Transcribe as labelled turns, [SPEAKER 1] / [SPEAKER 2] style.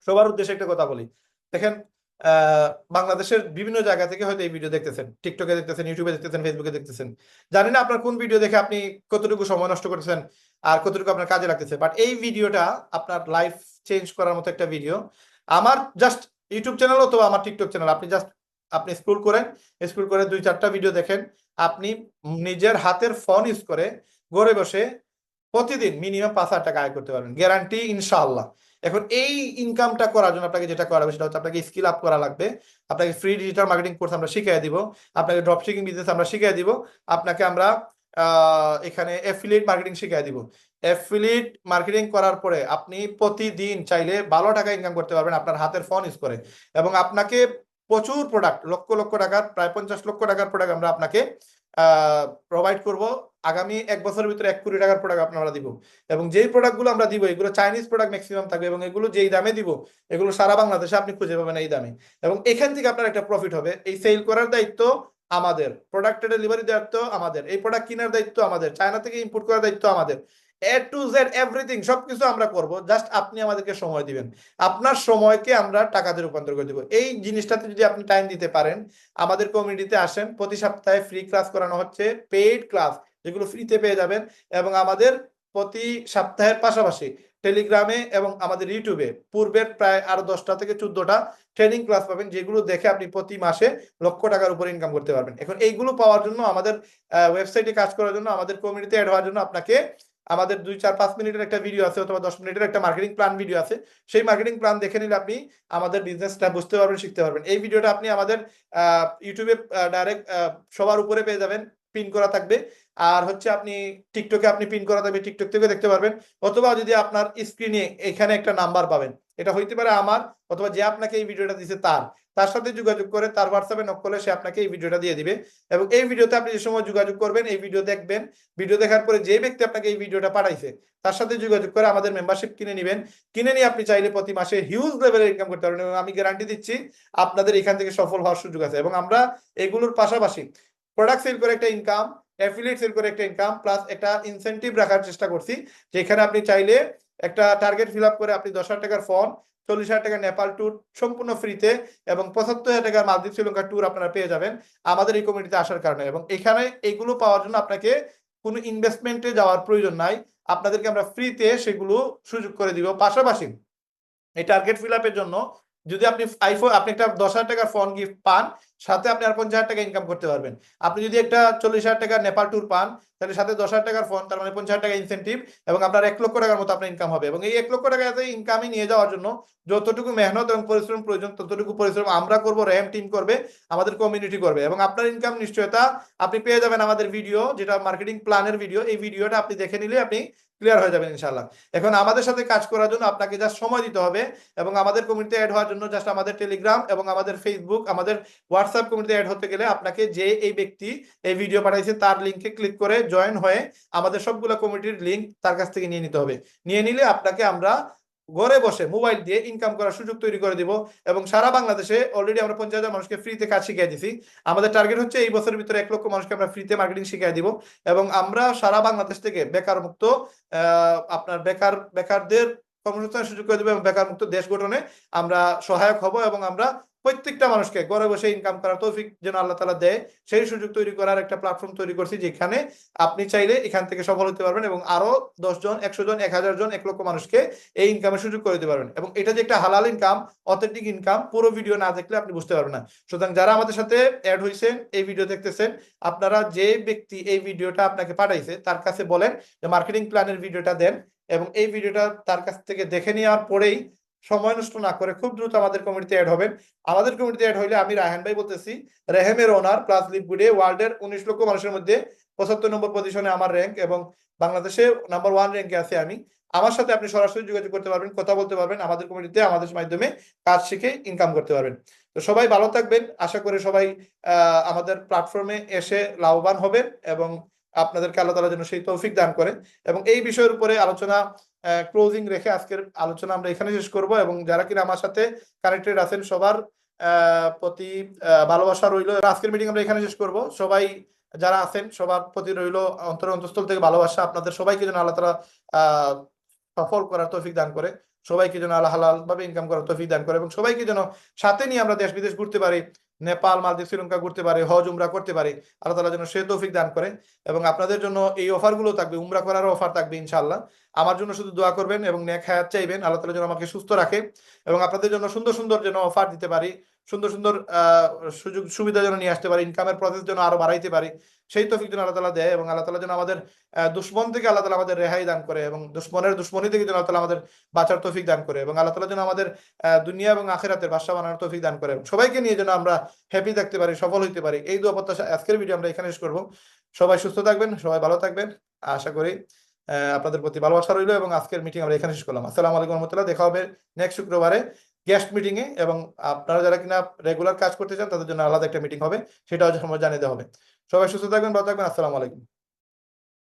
[SPEAKER 1] সবার উদ্দেশ্যে একটা কথা বলি। দেখেন, বাংলাদেশের বিভিন্ন জায়গা থেকে হয়তো এই ভিডিও দেখতেছেন, টিকটকে দেখতেছেন, ইউটিউবে দেখতেছেন, ফেসবুকে দেখতেছেন। জানি না আপনার কোন ভিডিও দেখে আপনি কতটুকু সময় নষ্ট করতেছেন আর কতটুকু আপনার কাজে লাগতেছে, বাট এই ভিডিওটা আপনার লাইফ চেঞ্জ করার মতো একটা ভিডিও। আমার জাস্ট ইউটিউব চ্যানেল অথবা আমার টিকটক চ্যানেল, আপনি স্ক্রল করেন, স্ক্রল করে 2-4টা ভিডিও দেখেন। আপনি নিজের হাতের ফোন ইউজ করে ঘরে বসে প্রতিদিন মিনিমাম 5,000 টাকা আয় করতে পারবেন, গ্যারান্টি ইনশাআল্লাহ। এখন এই ইনকামটা করার জন্য আপনাকে যেটা করা হবে সেটা হচ্ছে আপনাকে স্কিল আপ করা লাগবে। আপনাকে ফ্রি ডিজিটাল মার্কেটিং কোর্স আমরা শিখিয়ে দিব, আপনাকে ড্রপ শিপিং বিজনেস আমরা শিখিয়ে দিব, আপনাকে আমরা এখানে অ্যাফিলিয়েট মার্কেটিং শিখিয়ে দিব। অ্যাফিলিয়েট মার্কেটিং করার পরে আপনি প্রতিদিন চাইলে ভালো টাকা ইনকাম করতে পারবেন আপনার হাতের ফোন ইউজ করে। এবং আপনাকে প্রচুর প্রোডাক্ট, লক্ষ লক্ষ টাকার, প্রায় 50 লক্ষ টাকার প্রোডাক্ট আমরা আপনাকে প্রোভাইড করব। আগামী 1 বছরের ভিতরে 1 কোটি টাকার প্রোডাক্ট আপনারা দিব। এবং যেই প্রোডাক্টগুলো আমরা দিব এগুলো চাইনিজ প্রোডাক্ট ম্যাক্সিমাম থাকবে, এবং এগুলো যেই দামে দিব এগুলো সারা বাংলাদেশে আপনি খুঁজে পাবেন এই দামে। এবং এখান থেকে আপনার একটা প্রফিট হবে। এই সেল করার দায়িত্ব আমাদের, প্রোডাক্টের ডেলিভারি দায়িত্ব আমাদের, এই প্রোডাক্ট কেনার দায়িত্ব আমাদের, চায়না থেকে ইম্পোর্ট করার দায়িত্ব আমাদের। এ টু জেড এভরিথিং, সবকিছু আমরা করব, জাস্ট আপনি আমাদেরকে সময় দিবেন। আপনার সময়কে আমরা টাকাতে রূপান্তর করে দিব। এই জিনিসটাতে যদি আপনি টাইম দিতে পারেন, আমাদের কমিউনিটিতে আসেন, প্রতি সপ্তাহে ফ্রি ক্লাস করানো হচ্ছে, পেইড ক্লাস যেগুলো ফ্রিতে পেয়ে যাবেন। এবং আমাদের প্রতি সপ্তাহের পাশাপাশি টেলিগ্রামে এবং আমাদের ইউটিউবে পূর্বের প্রায় আরো 10টা থেকে 14টা ট্রেনিং ক্লাস পাবেন, যেগুলো দেখে আপনি প্রতি মাসে লক্ষ টাকার উপর ইনকাম করতে পারবেন। এখন এইগুলো পাওয়ার জন্য, আমাদের ওয়েবসাইটে কাজ করার জন্য, আমাদের কমিউনিটিতে অ্যাড হওয়ার জন্য আপনাকে আমাদের 2-4-5 মিনিটের একটা ভিডিও আছে অথবা 10 মিনিটের একটা মার্কেটিং প্ল্যান ভিডিও আছে। সেই মার্কেটিং প্ল্যান দেখে নিলে আপনি আমাদের বিজনেসটা বুঝতে পারবেন, শিখতে পারবেন। এই ভিডিওটা আপনি আমাদের ইউটিউবে ডাইরেক্ট সবার উপরে পেয়ে যাবেন, পিন করা থাকবে। আর হচ্ছে আপনি টিকটকে আপনি পিন করা থাকবে, টিকটক থেকে দেখতে পারবেন। অথবা যদি আপনার স্ক্রিনে এখানে একটা নাম্বার পাবেন, এটা হইতে পারে আমার, অথবা যে আপনাকে এই ভিডিওটা দিয়েছে তার সাথে যোগাযোগ করে, তার হোয়াটসঅ্যাপে নক করলে সে আপনাকে এই ভিডিওটা দিয়ে দিবে। এবং এই ভিডিওতে আপনি যে সময় যোগাযোগ করবেন, এই ভিডিও দেখবেন, ভিডিও দেখার পরে যে ব্যক্তি আপনাকে এই ভিডিওটা পাঠাইছে তার সাথে যোগাযোগ করে আমাদের মেম্বারশিপ কিনে নেবেন। কিনে নিয়ে আপনি চাইলে প্রতি মাসে হিউজ লেভেলের ইনকাম করতে পারবেন। এবং আমি গ্যারান্টি দিচ্ছি আপনাদের এখান থেকে সফল হওয়ার সুযোগ আছে। এবং আমরা এগুলোর পাশাপাশি প্রোডাক্ট সেল করে একটা ইনকাম, অ্যাফিলিয়েট সেল করে একটা ইনকাম, প্লাস একটা ইনসেনটিভ রাখার চেষ্টা করছি, যেখানে আপনি চাইলে একটা টার্গেট ফিল আপ করে আপনি 10,000 টাকার ফোন, 40,000 টাকা নেপাল ট্যুর সম্পূর্ণ ফ্রিতে, এবং 75,000 টাকার মালদ্বীপ শ্রীলঙ্কা ট্যুর আপনারা পেয়ে যাবেন আমাদের এই কমিউনিটিতে আসার কারণে। এবং এখানে এগুলো পাওয়ার জন্য আপনাকে কোনো ইনভেস্টমেন্টে যাওয়ার প্রয়োজন নাই, আপনাদেরকে আমরা ফ্রিতে সেগুলো সুযোগ করে দিব। পাশাপাশি এই টার্গেট ফিল আপের জন্য যদি আপনি আপনি একটা 10,000 টাকার ফোন গিফট পান, সাথে আপনি আর 50,000 টাকা ইনকাম করতে পারবেন। আপনি যদি একটা 40,000 টাকা নেপাল ট্যুর পান, তাহলে সাথে 10,000 টাকার ফোন, তার মানে 50,000 টাকা ইনসেন্টিভ, এবং আপনার 1 লক্ষ টাকার মতো আপনার ইনকাম হবে। এবং এই 1 লক্ষ টাকা ইনকামে নিয়ে যাওয়ার জন্য যতটুকু মেহনত এবং পরিশ্রম প্রয়োজন, ততটুকু পরিশ্রম আমরা করব, র্যাম টিম করবে, আমাদের কমিউনিটি করবে। এবং আপনার ইনকাম নিশ্চয়তা আপনি পেয়ে যাবেন আমাদের ভিডিও, যেটা মার্কেটিং প্ল্যানের ভিডিও। এই ভিডিওটা আপনি দেখে নিলে আপনি ক্লিয়ার হয়ে যাবেন ইনশাআল্লাহ। এখন আমাদের সাথে কাজ করার জন্য আপনাকে জাস্ট সময় দিতে হবে। এবং আমাদের কমিউনিটিতে অ্যাড হওয়ার জন্য জাস্ট আমাদের টেলিগ্রাম এবং আমাদের ফেসবুক, আমাদের হোয়াটসঅ্যাপ কমিউনিটিতে অ্যাড হতে গেলে আপনাকে যে এই ব্যক্তি এই ভিডিও পাঠাইছে তার লিঙ্কে ক্লিক করে জয়েন হয়ে আমাদের সবগুলো কমিউনিটির লিঙ্ক তার কাছ থেকে নিয়ে নিতে হবে। নিয়ে নিলে আপনাকে আমরা ঘরে বসে মোবাইল দিয়ে ইনকাম করার সুযোগ তৈরি করে দিব। এবং সারা বাংলাদেশে অলরেডি আমরা 50,000 মানুষকে ফ্রিতে কাজ শিখিয়ে দিছি। আমাদের টার্গেট হচ্ছে এই বছরের ভিতরে 1 লক্ষ মানুষকে আমরা ফ্রিতে মার্কেটিং শিখিয়ে দিব। এবং আমরা সারা বাংলাদেশ থেকে বেকার মুক্ত, আপনার বেকারদের কর্মসংস্থানের সুযোগ করে দেবো, এবং বেকার মুক্ত দেশ গঠনে আমরা সহায়ক হব। এবং আমরা প্রত্যেকটা মানুষকে ঘরে বসে ইনকাম করার তৌফিক যেন আল্লাহ তাআলা দেয়, সেই সুযোগ তৈরি করার একটা প্ল্যাটফর্ম তৈরি করছি, যেখানে আপনি চাইলে এখান থেকে সফল হতে পারবেন এবং আরো 10 জন, 100 জন, 1000 জন, 1 লক্ষ মানুষকে এই ইনকামের সুযোগ করে দিতে পারবেন। এবং এটা যে একটা হালাল ইনকাম, অথেন্টিক ইনকাম, পুরো ভিডিও না দেখলে আপনি বুঝতে পারবেন না। সুতরাং যারা আমাদের সাথে অ্যাড হয়েছেন, এই ভিডিও দেখতেছেন, আপনারা যে ব্যক্তি এই ভিডিওটা আপনাকে পাঠাইছে তার কাছে বলেন যে মার্কেটিং প্ল্যানের ভিডিওটা দেন। এবং এই ভিডিওটা তার কাছ থেকে দেখে নেওয়ার পরেই, সময় নষ্ট না করে, খুব দ্রুত আমাদের কমিউনিটিতে অ্যাড হবেন। আমাদের কমিউনিটিতে অ্যাড হইলে, আমি রায়হান ভাই বলতেছি, রেহেমের ওনার প্লাস লিপগুডে ওয়ার্ল্ডের 19 লক্ষ মানুষের মধ্যে 75 নম্বর পজিশনে আমার র্যাঙ্ক, এবং বাংলাদেশে নাম্বার 1 র্যাঙ্কে আছে আমি। আমার সাথে আপনি সরাসরি যোগাযোগ করতে পারবেন, কথা বলতে পারবেন, আমাদের কমিউনিটিতে আমাদের মাধ্যমে কাজ শিখে ইনকাম করতে পারবেন। তো সবাই ভালো থাকবেন, আশা করি সবাই আমাদের প্ল্যাটফর্মে এসে লাভবান হবেন, এবং আপনাদেরকে আল্লাহ তাআলা যেন সেই তৌফিক দান করেন। এবং এই বিষয়ের উপরে আলোচনা ক্লোজিং রেখে আজকের আলোচনা আমরা এখানে শেষ করব। এবং যারা কিনা আমার সাথে কানেক্টেড আছেন সবার প্রতি ভালোবাসা রইল। আজকের মিটিং আমরা এখানে শেষ করব। সবাই যারা আছেন সবার প্রতি রইল অন্তরস্থল থেকে ভালোবাসা। আপনাদের সবাইকে যেন আল্লাহ তাআলা সফল করার তৌফিক দান করে। সবাইকে যেন আল্লাহ হালাল ভাবে ইনকাম করার তৌফিক দান করে, এবং সবাইকে যেন সাথে নিয়ে আমরা দেশ বিদেশ ঘুরতে পারি, নেপাল, মালদ্বীপ, শ্রীলঙ্কা ঘুরতে পারি, হজ উমরা করতে পারি। আল্লাহ তাআলা যেন সে তৌফিক দান করে। এবং আপনাদের জন্য এই অফারগুলো থাকবে, উমরা করারও অফার থাকবে ইনশাআল্লাহ। আমার জন্য শুধু দোয়া করবেন এবং নেক হায়াত চাইবেন, আল্লাহ তাআলা যেন আমাকে সুস্থ রাখে এবং আপনাদের জন্য সুন্দর সুন্দর যেন অফার দিতে পারি, সুন্দর সুন্দর সুযোগ সুবিধা যেন নিয়ে আসতে পারি, ইনকামের প্রসেস যেন আরো বাড়াইতে পারি, সেই তৌফিক যেন আল্লাহ তাআলা দেয়। এবং আল্লাহ তাআলা যেন আমাদের দুশ্মন থেকে আল্লাহ তাআলা আমাদের রেহাই দান করে, এবং দুশ্মনের দুশ্মনী থেকে যেন আল্লাহ তাআলা আমাদের বাঁচার তৌফিক দান করে, এবং আল্লাহ তাআলা যেন আমাদের দুনিয়া এবং আখিরাতের বাদশা বানানোর তৌফিক দান করে, সবাইকে নিয়ে যেন আমরা হ্যাপি থাকতে পারি, সফল হইতে পারি। এই দোয়া প্রত্যাশা আজকের ভিডিও আমরা এখানে শেষ করবো। সবাই সুস্থ থাকবেন, সবাই ভালো থাকবেন, আশা করি আপনাদের প্রতি ভালোবাসা রইলো। এবং আজকের মিটিং আমরা এখানে শেষ করলাম। আসসালামু আলাইকুম রহমতুল্লাহ। দেখা হবে নেক্সট শুক্রবারে গেস্ট মিটিং এ, এবং আপনারা যারা কিনা রেগুলার কাজ করতে চান তাদের জন্য আলাদা একটা মিটিং হবে, সেটাও জানিয়ে দেওয়া হবে। সবাই সুস্থ থাকবেন, ভালো থাকবেন। আসসালামু আলাইকুম।